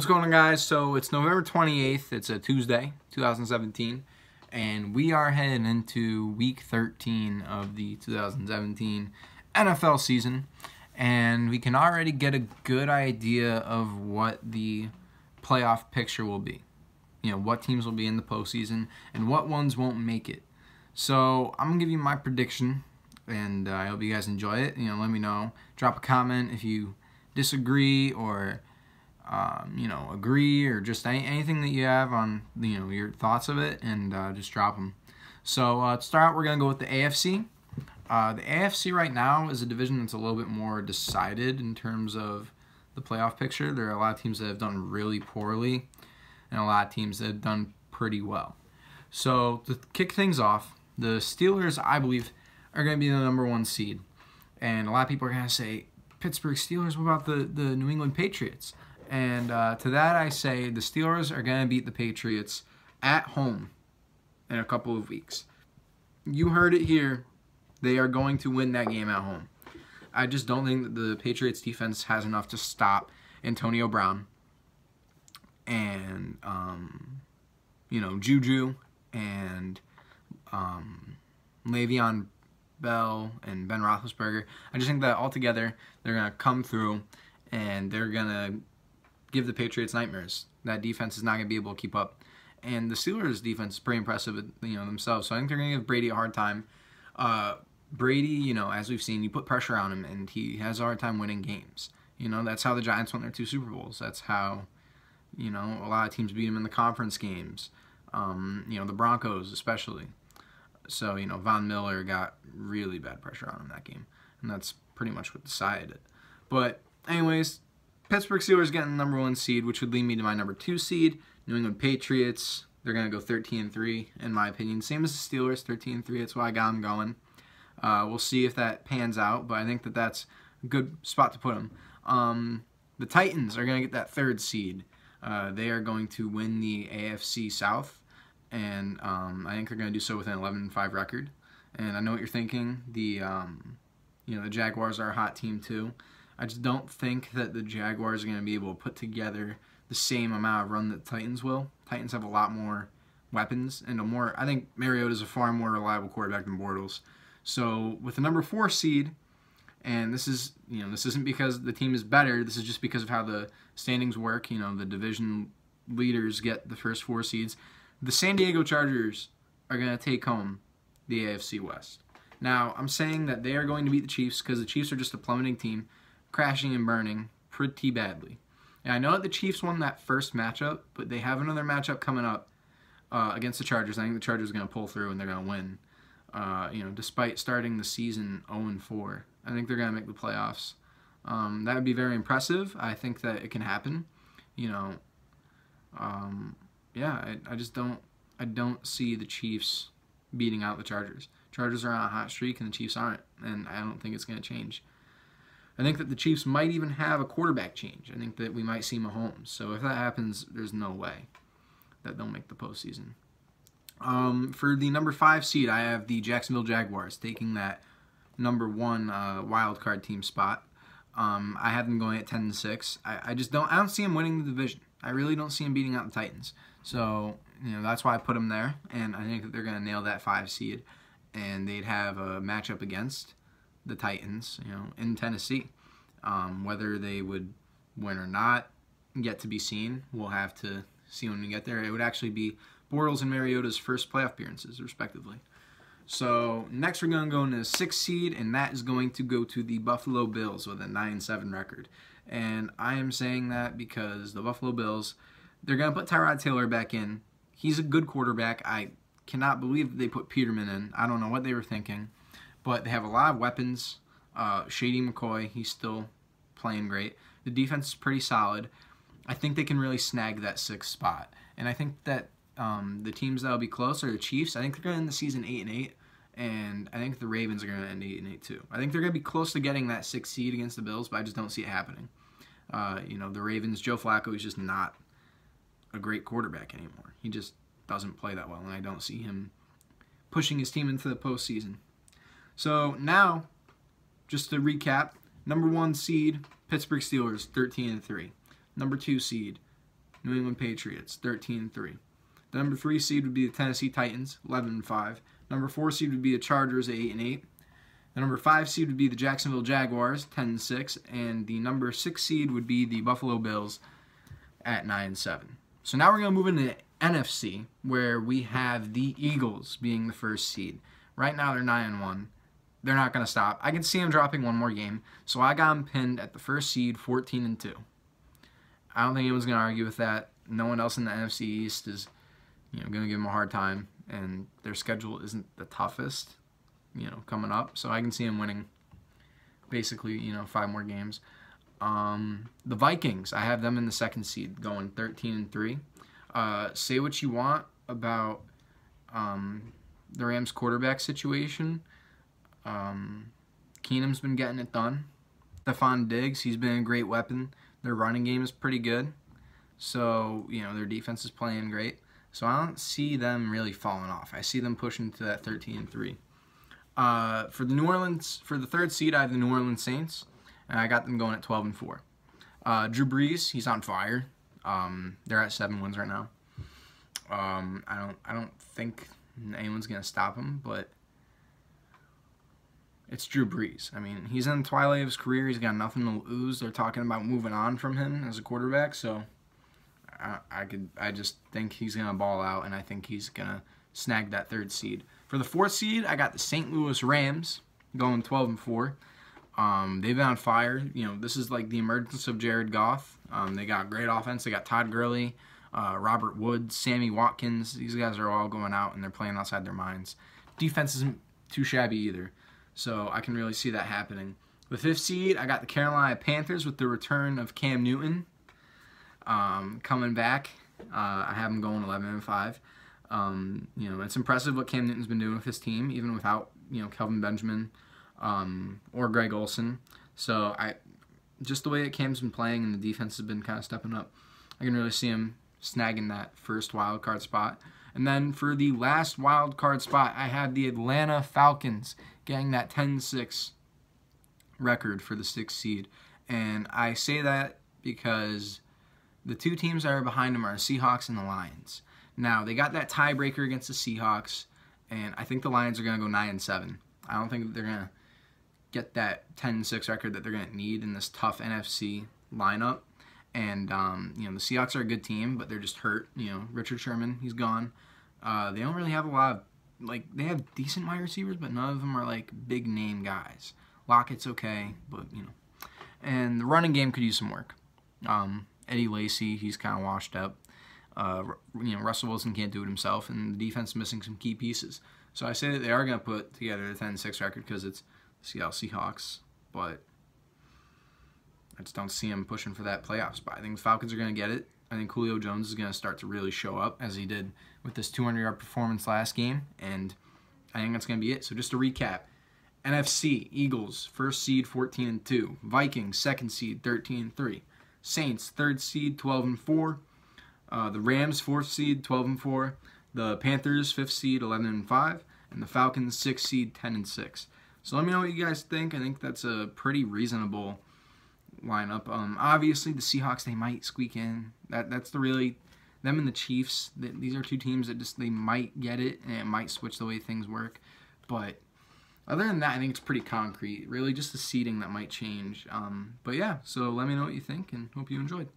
What's going on, guys? So it's November 28th. It's a Tuesday, 2017, and we are heading into week 13 of the 2017 NFL season, and we can already get a good idea of what the playoff picture will be. You know, what teams will be in the postseason and what ones won't make it. So I'm going to give you my prediction, and I hope you guys enjoy it. You know, let me know. Drop a comment if you disagree or agree, or just anything that you have on, your thoughts of it, and just drop them. So to start out, we're going to go with the AFC. The AFC right now is a division that's a little bit more decided in terms of the playoff picture. There are a lot of teams that have done really poorly, and a lot of teams that have done pretty well. So to kick things off, the Steelers, I believe, are going to be the #1 seed. And a lot of people are going to say, Pittsburgh Steelers, what about the New England Patriots? And to that I say the Steelers are going to beat the Patriots at home in a couple of weeks. You heard it here. They are going to win that game at home. I just don't think that the Patriots defense has enough to stop Antonio Brown and, Juju and Le'Veon Bell and Ben Roethlisberger. I just think that altogether they're going to come through and they're going to give the Patriots nightmares. That defense is not going to be able to keep up. And the Steelers' defense is pretty impressive, themselves. So I think they're going to give Brady a hard time. Brady, as we've seen, you put pressure on him, and he has a hard time winning games. That's how the Giants won their 2 Super Bowls. That's how, a lot of teams beat him in the conference games. The Broncos especially. So, Von Miller got really bad pressure on him that game. And that's pretty much what decided it. But anyways, Pittsburgh Steelers getting the #1 seed, which would lead me to my #2 seed. New England Patriots, they're going to go 13-3, in my opinion. Same as the Steelers, 13-3. That's why I got them going. We'll see if that pans out, but I think that that's a good spot to put them. The Titans are going to get that 3rd seed. They are going to win the AFC South, and I think they're going to do so with an 11-5 record. And I know what you're thinking. The Jaguars are a hot team too. I just don't think that the Jaguars are going to be able to put together the same amount of run that the Titans will. Titans have a lot more weapons and I think Mariota is a far more reliable quarterback than Bortles. So with the #4 seed, and this isn't because the team is better. This is just because of how the standings work. The division leaders get the first 4 seeds. The San Diego Chargers are going to take home the AFC West. Now, I'm saying that they are going to beat the Chiefs because the Chiefs are just a plummeting team, crashing and burning pretty badly. And I know that the Chiefs won that first matchup, but they have another matchup coming up against the Chargers. I think the Chargers are going to pull through and they're going to win. Despite starting the season 0-4, I think they're going to make the playoffs. That would be very impressive. I think that it can happen. I don't see the Chiefs beating out the Chargers. Chargers are on a hot streak and the Chiefs aren't, and I don't think it's going to change. I think that the Chiefs might even have a quarterback change. I think that we might see Mahomes. So if that happens, there's no way that they'll make the postseason. For the #5 seed, I have the Jacksonville Jaguars taking that #1 wild card team spot. I have them going at 10-6. I don't see them winning the division. I really don't see them beating out the Titans. So that's why I put them there, and I think that they're going to nail that 5 seed, and they'd have a matchup against the Titans, in Tennessee. Whether they would win or not, yet to be seen. We'll have to see when we get there. It would actually be Bortles and Mariota's first playoff appearances, respectively. So next we're going to go into the 6th seed, and that is going to go to the Buffalo Bills with a 9-7 record. And I am saying that because the Buffalo Bills, they're going to put Tyrod Taylor back in. He's a good quarterback. I cannot believe that they put Peterman in. I don't know what they were thinking. But they have a lot of weapons. Shady McCoy, he's still playing great. The defense is pretty solid. I think they can really snag that 6th spot. And I think that the teams that will be close are the Chiefs. I think they're going to end the season 8-8. And I think the Ravens are going to end 8-8 too. I think they're going to be close to getting that 6th seed against the Bills, but I just don't see it happening. The Ravens, Joe Flacco is just not a great quarterback anymore. He just doesn't play that well, and I don't see him pushing his team into the postseason. So now, just to recap, #1 seed, Pittsburgh Steelers, 13-3. #2 seed, New England Patriots, 13-3. The number 3 seed would be the Tennessee Titans, 11-5. Number 4 seed would be the Chargers, 8-8. The number 5 seed would be the Jacksonville Jaguars, 10-6. And the number 6 seed would be the Buffalo Bills at 9-7. So now we're going to move into the NFC, where we have the Eagles being the first seed. Right now they're 9-1. They're not going to stop. I can see them dropping one more game. So I got them pinned at the first seed, 14-2. I don't think anyone's going to argue with that. No one else in the NFC East is, going to give them a hard time, and their schedule isn't the toughest, coming up. So I can see them winning basically, 5 more games. The Vikings, I have them in the second seed, going 13-3. Say what you want about the Rams quarterback situation. Keenum's been getting it done. Stephon Diggs, he's been a great weapon. Their running game is pretty good. So, their defense is playing great. So I don't see them really falling off. I see them pushing to that 13-3. For the third seed, I have the New Orleans Saints, and I got them going at 12-4. Drew Brees, he's on fire. They're at 7 wins right now. I don't think anyone's gonna stop him, but it's Drew Brees. I mean, he's in the twilight of his career. He's got nothing to lose. They're talking about moving on from him as a quarterback, so I just think he's gonna ball out, and I think he's gonna snag that third seed. For the fourth seed, I got the St. Louis Rams going 12-4. They've been on fire. This is like the emergence of Jared Goff. They got great offense. They got Todd Gurley, Robert Woods, Sammy Watkins. These guys are all going out, and they're playing outside their minds. Defense isn't too shabby either, so I can really see that happening. The fifth seed, I got the Carolina Panthers with the return of Cam Newton coming back. I have them going 11-5. It's impressive what Cam Newton's been doing with his team, even without Kelvin Benjamin or Greg Olsen. So just the way that Cam's been playing and the defense has been kind of stepping up, I can really see him snagging that first wild card spot. And then for the last wild card spot, I have the Atlanta Falcons getting that 10-6 record for the 6th seed. And I say that because the 2 teams that are behind them are the Seahawks and the Lions. Now, they got that tiebreaker against the Seahawks, and I think the Lions are going to go 9-7. I don't think they're going to get that 10-6 record that they're going to need in this tough NFC lineup. And, the Seahawks are a good team, but they're just hurt. Richard Sherman, he's gone. They don't really have a lot of, they have decent wide receivers, but none of them are, big-name guys. Lockett's okay, but, And the running game could use some work. Eddie Lacy, he's kind of washed up. Russell Wilson can't do it himself, and the defense is missing some key pieces. So I say that they are going to put together a 10-6 record because it's Seattle Seahawks, but I just don't see them pushing for that playoff spot. I think the Falcons are going to get it. I think Julio Jones is going to start to really show up as he did with this 200-yard performance last game, and I think that's going to be it. So just to recap, NFC, Eagles, first seed 14-2. Vikings, second seed 13-3. Saints, third seed 12-4. The Rams, 4th seed, 12-4. The Panthers, 5th seed, 11-5. And the Falcons, 6th seed, 10-6. So let me know what you guys think. I think that's a pretty reasonable lineup. Obviously, the Seahawks, they might squeak in. That's them and the Chiefs. These are 2 teams that they might get it, and it might switch the way things work. But other than that, I think it's pretty concrete. Really just the seeding that might change. But yeah, so let me know what you think, and hope you enjoyed.